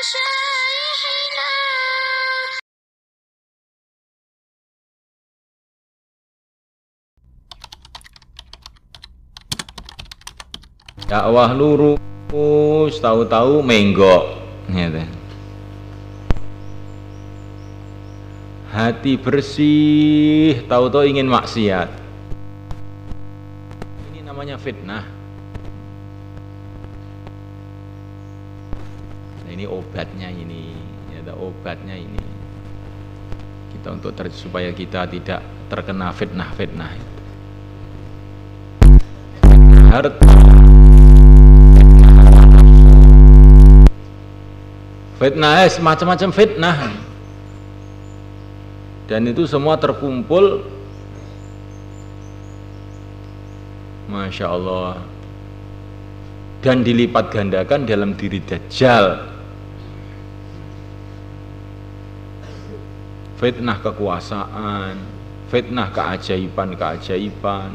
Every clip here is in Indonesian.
مشايخنا. Dakwah lurus, tahu-tahu menggok, gitu. Hati bersih, tahu-tahu ingin maksiat. Ini namanya fitnah. Nah, ini obatnya ini, ya, obatnya ini. Kita untuk supaya kita tidak terkena fitnah-fitnah. Harta. Fitnah, macam-macam fitnah, dan itu semua terkumpul, Masya Allah, dan dilipat gandakan dalam diri Dajjal. Fitnah kekuasaan, fitnah keajaiban-keajaiban,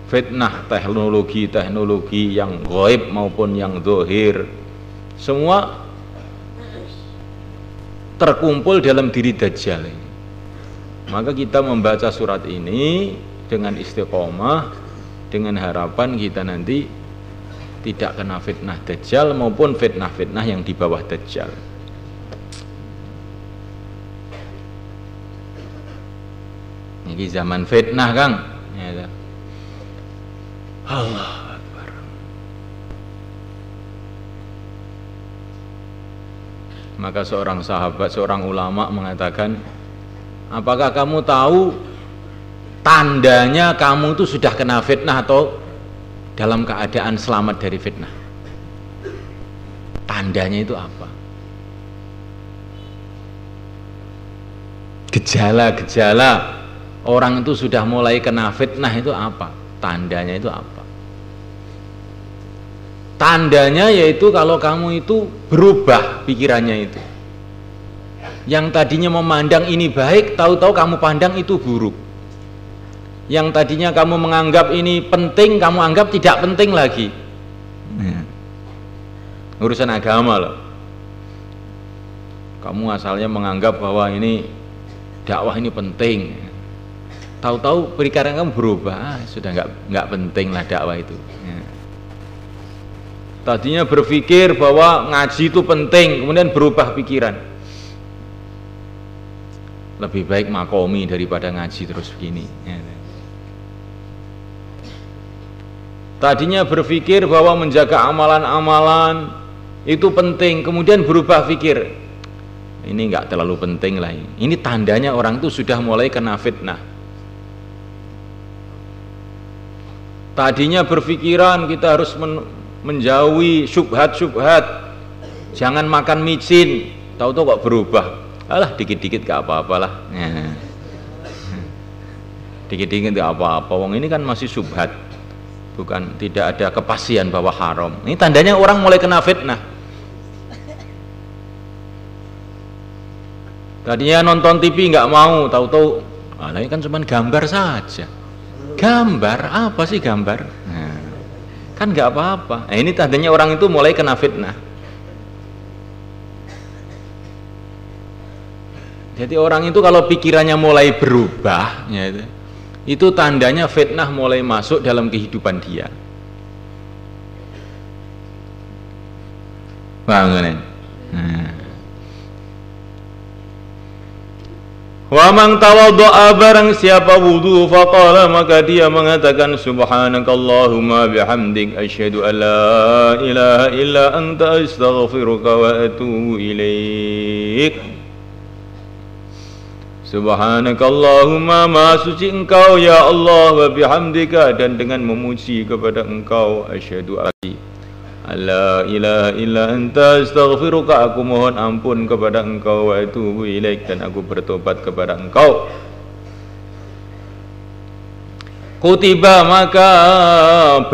fitnah teknologi-teknologi yang gaib maupun yang zahir, semua terkumpul dalam diri Dajjal. Maka kita membaca surat ini dengan istiqomah, dengan harapan kita nanti tidak kena fitnah Dajjal maupun fitnah-fitnah yang di bawah Dajjal. Ini zaman fitnah, Kang. Ya, Allah. Maka seorang sahabat, seorang ulama mengatakan, apakah kamu tahu tandanya kamu itu sudah kena fitnah atau dalam keadaan selamat dari fitnah? Tandanya itu apa? Gejala-gejala orang itu sudah mulai kena fitnah itu apa? Tandanya itu apa? Tandanya yaitu kalau kamu itu berubah pikirannya itu. Yang tadinya memandang ini baik, tahu-tahu kamu pandang itu buruk. Yang tadinya kamu menganggap ini penting, kamu anggap tidak penting lagi. Urusan agama loh. Kamu asalnya menganggap bahwa ini dakwah ini penting. Tahu-tahu pikiran kamu berubah, sudah nggak penting lah dakwah itu. Tadinya berpikir bahwa ngaji itu penting, kemudian berubah pikiran. Lebih baik makomi daripada ngaji terus begini. Tadinya berpikir bahwa menjaga amalan-amalan itu penting, kemudian berubah pikir. Ini enggak terlalu penting lah ini. Ini tandanya orang itu sudah mulai kena fitnah. Tadinya berpikiran kita harus menjauhi syubhat-syubhat, jangan makan micin, tahu-tahu kok berubah, alah dikit-dikit gak apa-apalah, dikit-dikit gak apa-apa, wong ini kan masih syubhat, bukan, tidak ada kepastian bahwa haram. Ini tandanya orang mulai kena fitnah. Tadinya nonton TV nggak mau, tahu-tahu alah ini kan cuma gambar saja. Gambar apa sih gambar? Kan nggak apa-apa. Nah, ini tandanya orang itu mulai kena fitnah. Jadi orang itu kalau pikirannya mulai berubah, ya, itu tandanya fitnah mulai masuk dalam kehidupan dia. Bangunin. Wa man tawadda'a, barang siapa wudu faqala, maka dia mengatakan subhanakallahumma bihamdik asyhadu an la ilaha illa anta astaghfiruka wa atubu ilaik. Subhanakallahumma, maha suci engkau ya Allah, wa bihamdika, dan dengan memuji kepada engkau, asyhadu la ilaha illa anta astaghfiruka, aku mohon ampun kepada engkau, wa atubu ilaik, dan aku bertobat kepada engkau. Kutiba, maka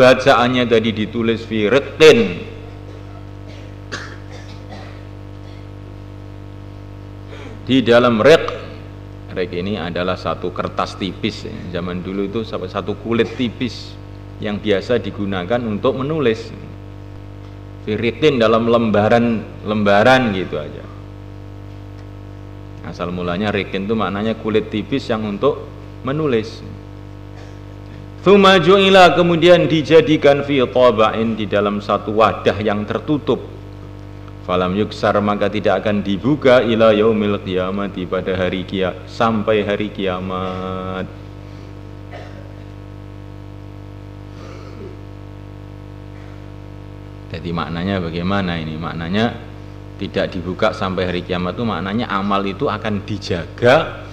bacaannya tadi ditulis fi riqqin, di dalam riq. Riq ini adalah satu kertas tipis, zaman dulu itu satu kulit tipis yang biasa digunakan untuk menulis. Firiqin dalam lembaran gitu aja. Asal mulanya riqin itu maknanya kulit tipis yang untuk menulis. Tsumma ju'ila, kemudian dijadikan fi taba'in, di dalam satu wadah yang tertutup. Falam yuksar, maka tidak akan dibuka ila yaumil qiyamati, pada hari kiamat, sampai hari kiamat. Jadi maknanya bagaimana ini? Maknanya tidak dibuka sampai hari kiamat itu maknanya amal itu akan dijaga,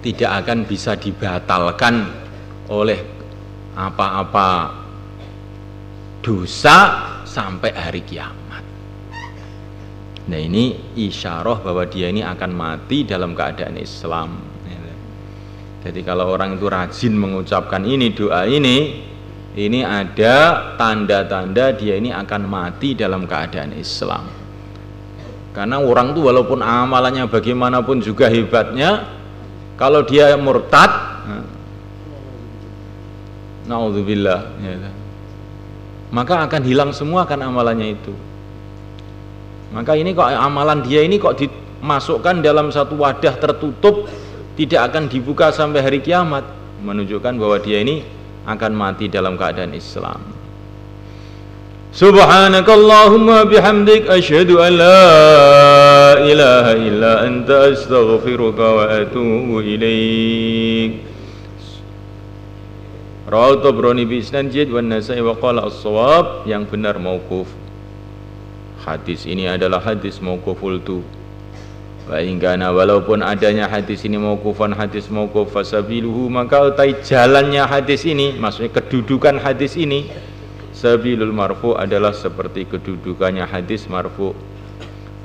tidak akan bisa dibatalkan oleh apa-apa dosa sampai hari kiamat. Nah ini isyarah bahwa dia ini akan mati dalam keadaan Islam. Jadi kalau orang itu rajin mengucapkan ini, doa ini ada tanda-tanda dia ini akan mati dalam keadaan Islam. Karena orang itu walaupun amalannya bagaimanapun juga hebatnya, kalau dia murtad, naudzubillah, ya, maka akan hilang semua kan amalannya itu. Maka ini kok amalan dia ini kok dimasukkan dalam satu wadah tertutup, tidak akan dibuka sampai hari kiamat, menunjukkan bahwa dia ini akan mati dalam keadaan Islam. Subhanakallahumma bihamdik, asyhadu an la ilaha illa anta, astaghfiruka wa atubu ilaik. Rawahu Tabrani bi isnad jayyid wa Nasa'i wa qala as-shawab, yang benar mauquf. Hadis ini adalah hadis mauquful tu. Wa in kana, walaupun adanya hadis ini mauqufan, hadis mauquf, fasabiluhu, maka utai jalannya hadis ini, maksudnya kedudukan hadis ini, sabilul marfu, adalah seperti kedudukannya hadis marfu.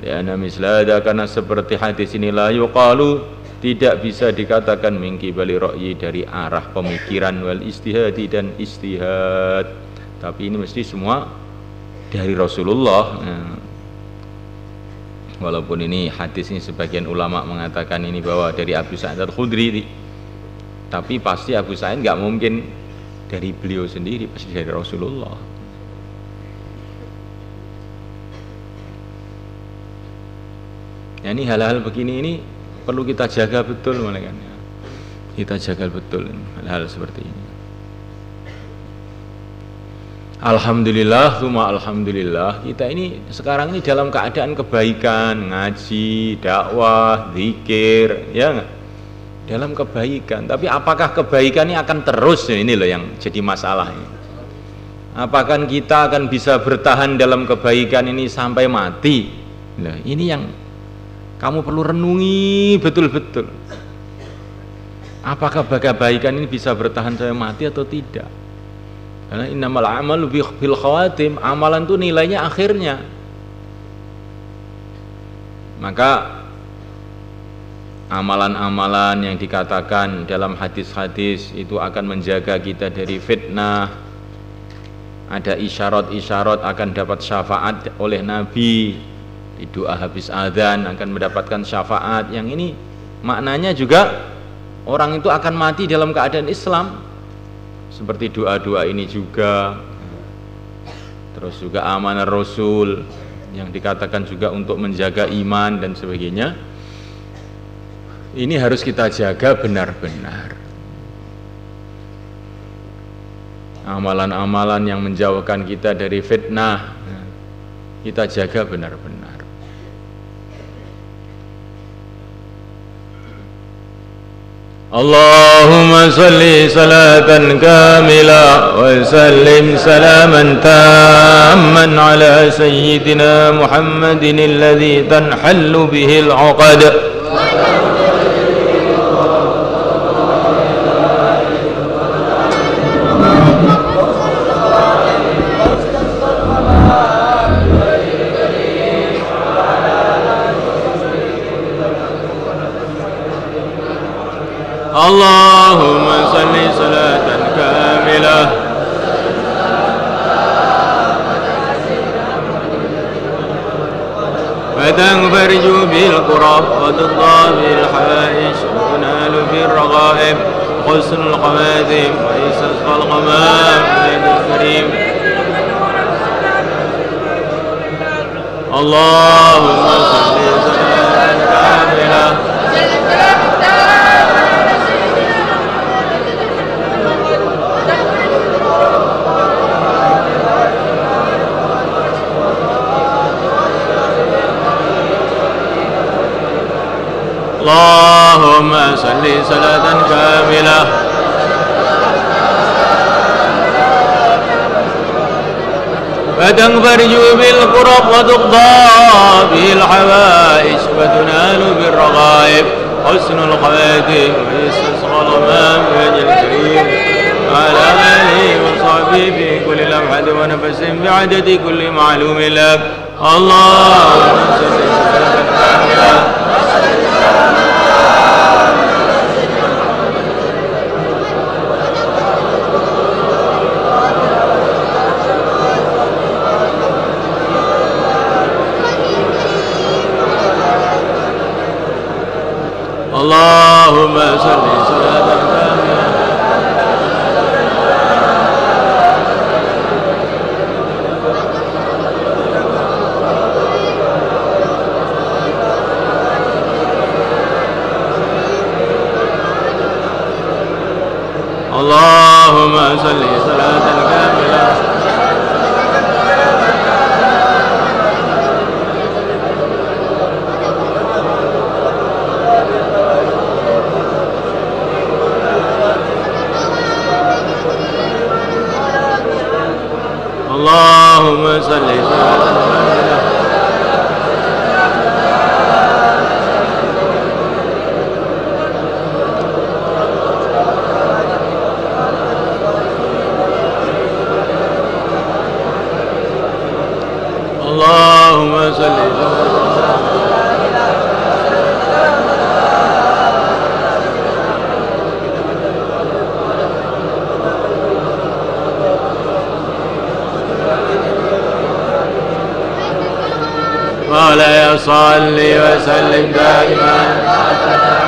Lianna mislada, karena seperti hadis ini la yuqalu, tidak bisa dikatakan min qibali ra'yi, dari arah pemikiran, wal istihadi, dan istihad, tapi ini mesti semua dari Rasulullah. Walaupun ini hadis ini sebagian ulama mengatakan ini bahwa dari Abu Sa'id Al-Khudri, tapi pasti Abu Sa'id nggak mungkin dari beliau sendiri, pasti dari Rasulullah. Ya, ini hal-hal begini ini perlu kita jaga betul, kan? Kita jaga betul hal-hal seperti ini. Alhamdulillah, summa alhamdulillah, kita ini sekarang ini dalam keadaan kebaikan, ngaji, dakwah, zikir, ya enggak? Dalam kebaikan. Tapi apakah kebaikan ini akan terus? Ini loh yang jadi masalah ini. Apakah kita akan bisa bertahan dalam kebaikan ini sampai mati? Nah, ini yang kamu perlu renungi betul-betul. Apakah kebaikan ini bisa bertahan sampai mati atau tidak? Karena innamal a'malu bil khawatim, amalan itu nilainya akhirnya. Maka amalan-amalan yang dikatakan dalam hadis-hadis itu akan menjaga kita dari fitnah. Ada isyarat-isyarat akan dapat syafaat oleh Nabi, di doa habis azan akan mendapatkan syafaat. Yang ini maknanya juga orang itu akan mati dalam keadaan Islam, seperti doa-doa ini juga. Terus juga amanah Rasul yang dikatakan juga untuk menjaga iman dan sebagainya. Ini harus kita jaga benar-benar. Amalan-amalan yang menjauhkan kita dari fitnah, kita jaga benar-benar. Allahumma salli salatan kamila wa sallim salaman tamman ala sayyidina Muhammadin alladhi tanhallu bihil uqad. Allahumma salli salatan kamilah wa tanfariju bil qurab wa tadabil haish wa tunalu bil raghaib husnul qawadim wa isasqal ghamam sayyidul karim اللهم صل صلاة كاملة اللهم صل صلاة كاملة فتنفرج بالكرب وتقضى به الحوائج وتنال بالرغائب حسن الخواتم ويستسقى الغمام بوجه الكريم وعلى آله وصحبه في كل لمحة ونفس بعدد كل معلوم لك اللهم صل صلاة كاملة اللهم صل صلاة كاملة اللهم صل صلاة كاملة اللهم صل صلاة كاملة اللهم صل ولا يصلي وسلم دائما